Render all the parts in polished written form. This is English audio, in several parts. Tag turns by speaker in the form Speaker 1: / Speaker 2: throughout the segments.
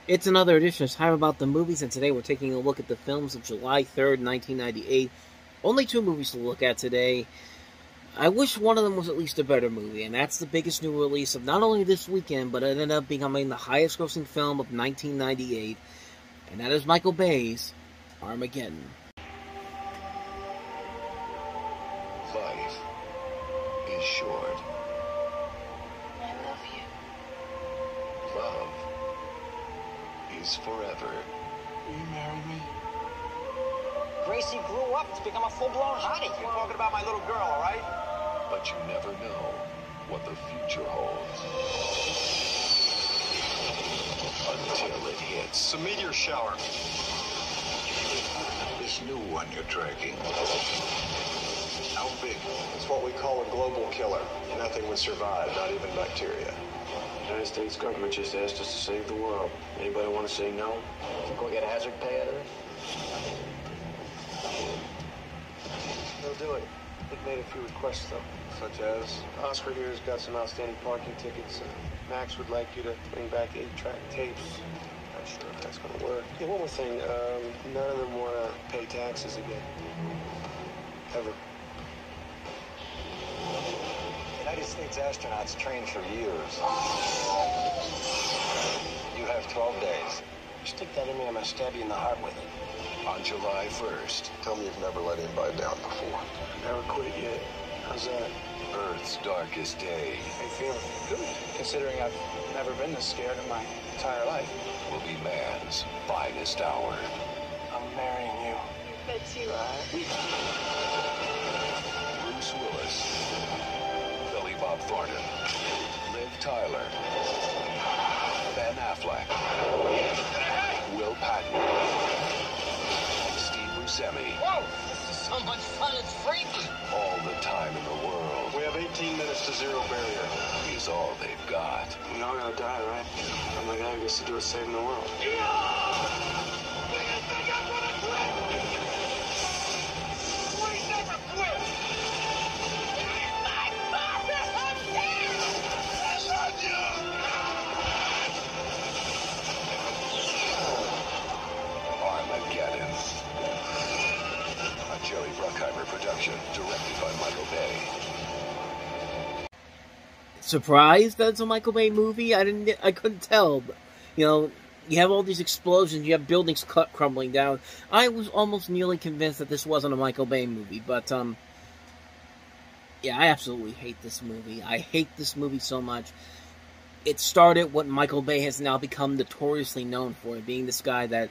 Speaker 1: It's another edition of Time About the Movies, and today we're taking a look at the films of July 3rd, 1998. Only two movies to look at today. I wish one of them was at least a better movie, and that's the biggest new release of not only this weekend, but it ended up becoming the highest-grossing film of 1998, and that is Michael Bay's Armageddon.
Speaker 2: Life is short.
Speaker 3: I love you.
Speaker 2: Love is forever.
Speaker 3: Will you marry me?
Speaker 4: Gracie grew up to become a full-blown hottie.
Speaker 5: You're talking about my little girl, all right?
Speaker 2: But you never know what the future holds. Until it hits.
Speaker 5: It's a meteor shower.
Speaker 2: This new one you're tracking. How big?
Speaker 5: It's what we call a global killer. Nothing would survive, not even bacteria.
Speaker 6: The United States government just asked us to save the world. Anybody want to say no?
Speaker 4: Think we'll get a hazard pay out of it?
Speaker 6: They'll do it. They've made a few requests, though. Such as? Oscar here's got some outstanding parking tickets. Max would like you to bring back 8-track tapes. Not sure if that's going to work. Yeah, one more thing. None of them want to pay taxes again. Ever.
Speaker 5: United States astronauts train for years. You have 12 days.
Speaker 6: Stick that in me, I'm going to stab you in the heart with it.
Speaker 2: On July 1st,
Speaker 5: Tell me you've never let anybody down before.
Speaker 6: Never quit yet. How's that?
Speaker 2: Earth's darkest day
Speaker 6: How you feeling? Good. Considering I've never been this scared in my entire life.
Speaker 2: will be man's finest hour.
Speaker 6: I'm marrying you.
Speaker 3: Bet you are.
Speaker 2: Bruce Willis, Billy Bob Thornton, Liv Tyler, Ben Affleck, Will Patton, and Steve Buscemi.
Speaker 4: Whoa! This is so much fun, it's freaky!
Speaker 2: All the time in the world
Speaker 5: We have 18 minutes to zero barrier.
Speaker 2: is all they've got.
Speaker 6: We all gotta die, right? I'm the guy who gets to do it saving the world.
Speaker 2: Armageddon. A Jerry Bruckheimer production, directed by Michael Bay.
Speaker 1: Surprised that it's a Michael Bay movie? I couldn't tell. But, you have all these explosions, you have buildings crumbling down. I was almost nearly convinced that this wasn't a Michael Bay movie, but, yeah, I absolutely hate this movie. I hate this movie so much. It started what Michael Bay has now become notoriously known for, being this guy that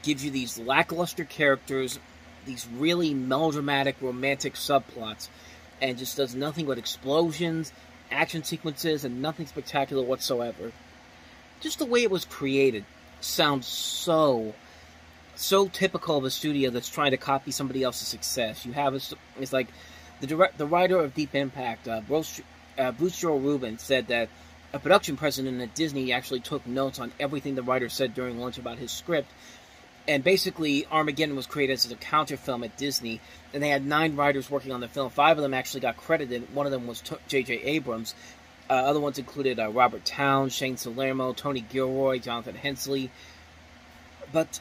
Speaker 1: gives you these lackluster characters, these really melodramatic, romantic subplots, and just does nothing but explosions, action sequences, and nothing spectacular whatsoever. Just the way it was created sounds so typical of a studio that's trying to copy somebody else's success. You have it's like the writer of Deep Impact, Bruce Joel Rubin, said that a production president at Disney actually took notes on everything the writer said during lunch about his script. And basically, Armageddon was created as a counter film at Disney, and they had 9 writers working on the film. 5 of them actually got credited. One of them was J.J. Abrams. Other ones included Robert Towns, Shane Salerno, Tony Gilroy, Jonathan Hensley. But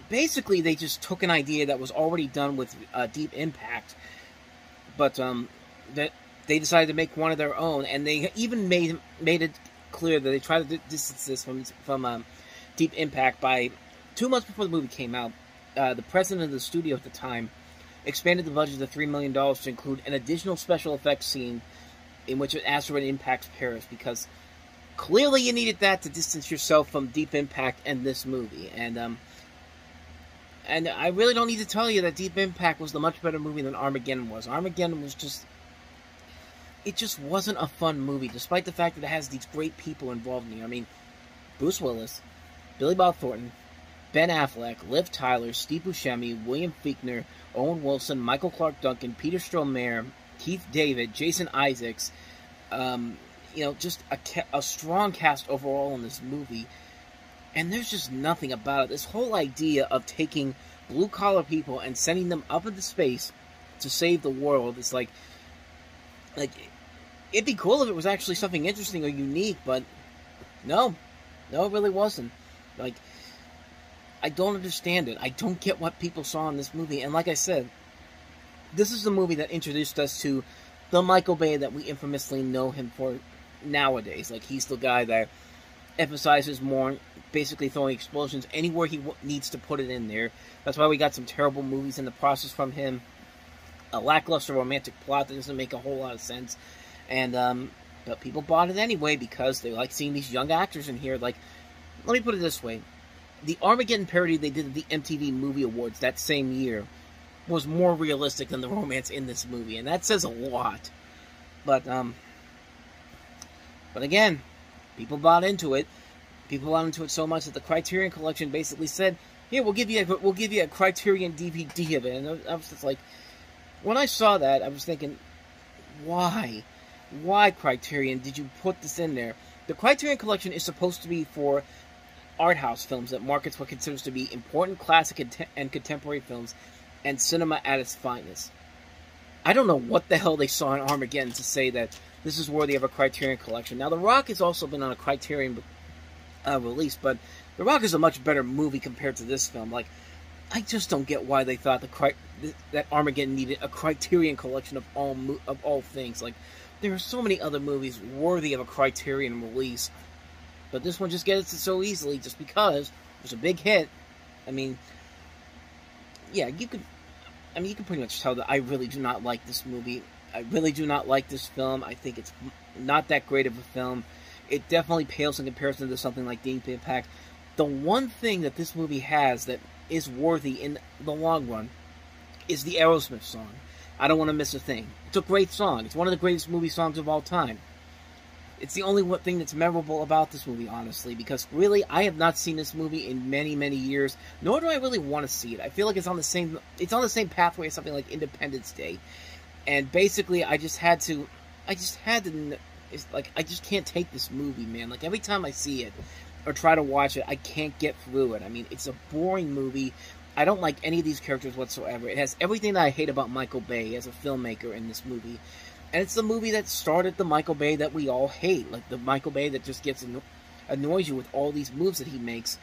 Speaker 1: basically, they just took an idea that was already done with Deep Impact, but that they decided to make one of their own, and they even made it clear that they tried to distance this from Deep Impact by 2 months before the movie came out. The president of the studio at the time expanded the budget to $3 million to include an additional special effects scene in which an asteroid impacts Paris, because clearly you needed that to distance yourself from Deep Impact and this movie. And I really don't need to tell you that Deep Impact was the much better movie than Armageddon was. Armageddon was it just wasn't a fun movie, despite the fact that it has these great people involved in it. I mean, Bruce Willis, Billy Bob Thornton, Ben Affleck, Liv Tyler, Steve Buscemi, William Fichtner, Owen Wilson, Michael Clark Duncan, Peter Stormare, Keith David, Jason Isaacs. Just a strong cast overall in this movie. And there's just nothing about it. This whole idea of taking blue-collar people and sending them up into space to save the world is like, it'd be cool if it was actually something interesting or unique, but no, it really wasn't. Like, I don't understand it. I don't get what people saw in this movie. And like I said, this is the movie that introduced us to the Michael Bay that we infamously know him for nowadays. Like, he's the guy that emphasizes more basically throwing explosions anywhere he needs to put it in there. That's why we got some terrible movies in the process from him. A lackluster romantic plot that doesn't make a whole lot of sense. And, but people bought it anyway because they like seeing these young actors in here. Like, let me put it this way. The Armageddon parody they did at the MTV Movie Awards that same year was more realistic than the romance in this movie. And that says a lot. But again, people bought into it. People bought into it so much that the Criterion Collection basically said, "Here, we'll give you a Criterion DVD of it." And I was just like, when I saw that, I was thinking, why? Why, Criterion, did you put this in there? The Criterion Collection is supposed to be for art house films that markets what considers to be important classic and contemporary films and cinema at its finest. I don't know what the hell they saw in Armageddon to say that this is worthy of a Criterion Collection. Now, The Rock has also been on a Criterion release, but The Rock is a much better movie compared to this film. Like, I just don't get why they thought that Armageddon needed a Criterion Collection of all things. Like, there are so many other movies worthy of a Criterion release, but this one just gets it so easily just because it was a big hit. I mean, yeah, you can pretty much tell that I really do not like this movie. I really do not like this film. I think it's not that great of a film. It definitely pales in comparison to something like Deep Impact. The one thing that this movie has that is worthy in the long run is the Aerosmith song, "I Don't Want to Miss a Thing." It's a great song. It's one of the greatest movie songs of all time. It's the only one thing that's memorable about this movie, honestly, because really, I have not seen this movie in many, many years, nor do I really want to see it. I feel like it's on the same pathway as something like Independence Day. And basically, I just can't take this movie, man. Like, every time I see it, or try to watch it, I can't get through it. I mean, it's a boring movie. I don't like any of these characters whatsoever. It has everything that I hate about Michael Bay as a filmmaker in this movie. And it's the movie that started the Michael Bay that we all hate. Like, the Michael Bay that just annoys you with all these moves that he makes.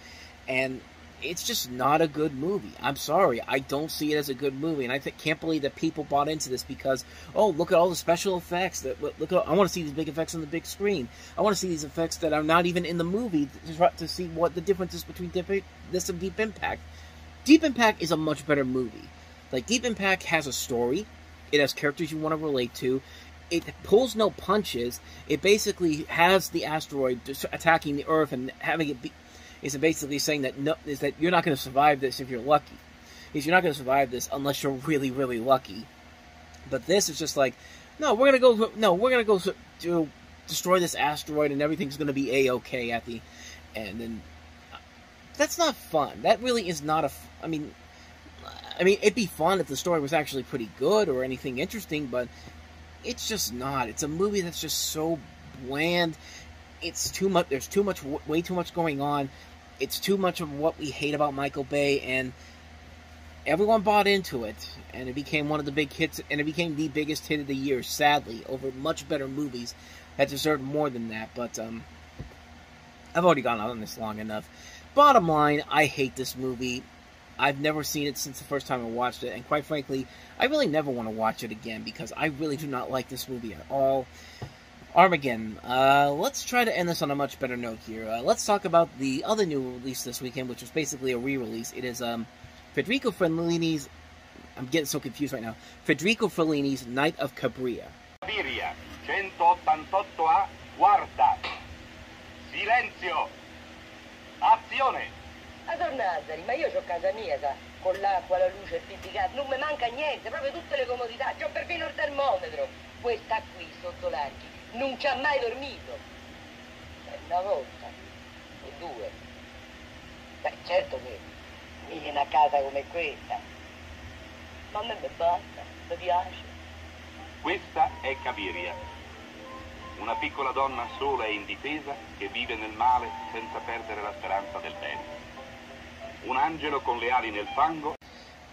Speaker 1: And it's just not a good movie. I'm sorry. I don't see it as a good movie. And I can't believe that people bought into this because, oh, look at all the special effects. I want to see these big effects on the big screen. I want to see these effects that are not even in the movie to see what the difference is between this and Deep Impact. Deep Impact is a much better movie. Like, Deep Impact has a story. It has characters you want to relate to. It pulls no punches. It basically has the asteroid attacking the Earth and having it be... Is basically saying that you're not going to survive this if you're lucky. You're not going to survive this unless you're really, really lucky. But this is just like, we're gonna go to destroy this asteroid and everything's going to be a-okay at the end. And that's not fun. That really is not I mean, it'd be fun if the story was actually pretty good or anything interesting, but it's just not. It's a movie that's just so bland. It's too much. There's way too much going on. It's too much of what we hate about Michael Bay, and everyone bought into it, and it became one of the big hits, and it became the biggest hit of the year, sadly, over much better movies that deserved more than that, but, I've already gone on this long enough. Bottom line, I hate this movie. I've never seen it since the first time I watched it, and quite frankly, I really never want to watch it again, because I really do not like this movie at all. Armageddon. Let's try to end this on a much better note here. Let's talk about the other new release this weekend, which was basically a re-release. It is Federico Fellini's... I'm getting so confused right now. Federico Fellini's Night of Cabiria.
Speaker 7: Cabiria, 188A, guarda. Silenzio. Azione.
Speaker 8: Adornazzari, ma io c'ho casa mia, sa, con l'acqua, la luce, il pizzicato, non mi manca niente, proprio tutte le comodità, c'ho perfino il termometro. Questa qui, sotto l'archi, non ci ha mai dormito. Una volta, o due. Beh, certo che mi viene a casa come questa. Ma a me mi basta, mi piace.
Speaker 7: Questa è Cabiria, una piccola donna sola e indifesa che vive nel male senza perdere la speranza del bene. Un angelo con le ali nel fango.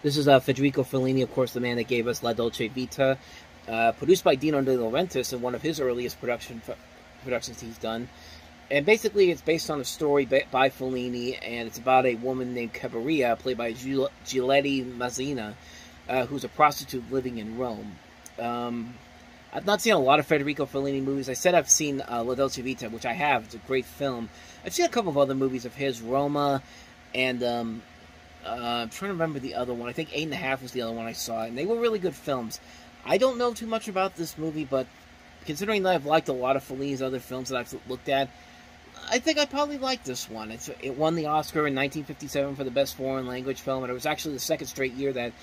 Speaker 1: This is Federico Fellini, of course, the man that gave us La Dolce Vita, produced by Dino De Laurentiis in one of his earliest productions he's done. And basically, it's based on a story by Fellini, and it's about a woman named Cabiria, played by Giulietta Mazzina, who's a prostitute living in Rome. I've not seen a lot of Federico Fellini movies. I said I've seen La Dolce Vita, which I have. It's a great film. I've seen a couple of other movies of his, Roma, and I'm trying to remember the other one. I think 8.5 was the other one I saw, and they were really good films. I don't know too much about this movie, but considering that I've liked a lot of Fellini's other films that I've looked at, I think I probably like this one. It won the Oscar in 1957 for the Best Foreign Language Film, and it was actually the second straight year that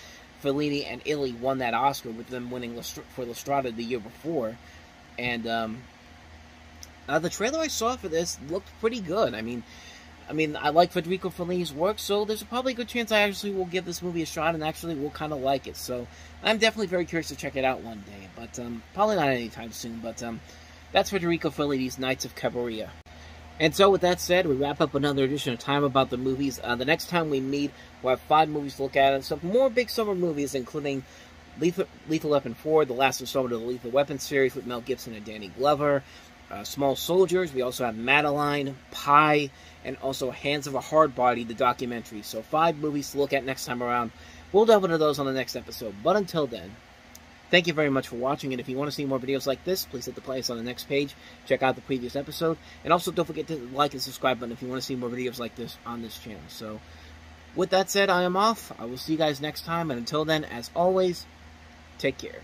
Speaker 1: Fellini and Italy won that Oscar, with them winning for La Strada the year before. And the trailer I saw for this looked pretty good. I mean, I like Federico Fellini's work, so there's probably a good chance I actually will give this movie a shot and actually will kind of like it. So I'm definitely very curious to check it out one day, but probably not anytime soon. But that's Federico Fellini's Nights of Cabiria. And so with that said, we wrap up another edition of Time About the Movies. The next time we meet, we'll have 5 movies to look at, and some more big summer movies, including Lethal Weapon 4, the last installment of the Lethal Weapon series with Mel Gibson and Danny Glover, Small Soldiers. We also have Madeline, Pie, and also Hands of a Hard Body, the documentary. So 5 movies to look at next time around. We'll delve into those on the next episode. But until then, thank you very much for watching, and if you want to see more videos like this, please hit the play us on the next page. Check out the previous episode, and also don't forget to like and subscribe button if you want to see more videos like this on this channel. So, with that said, I am off. I will see you guys next time, and until then, as always, take care.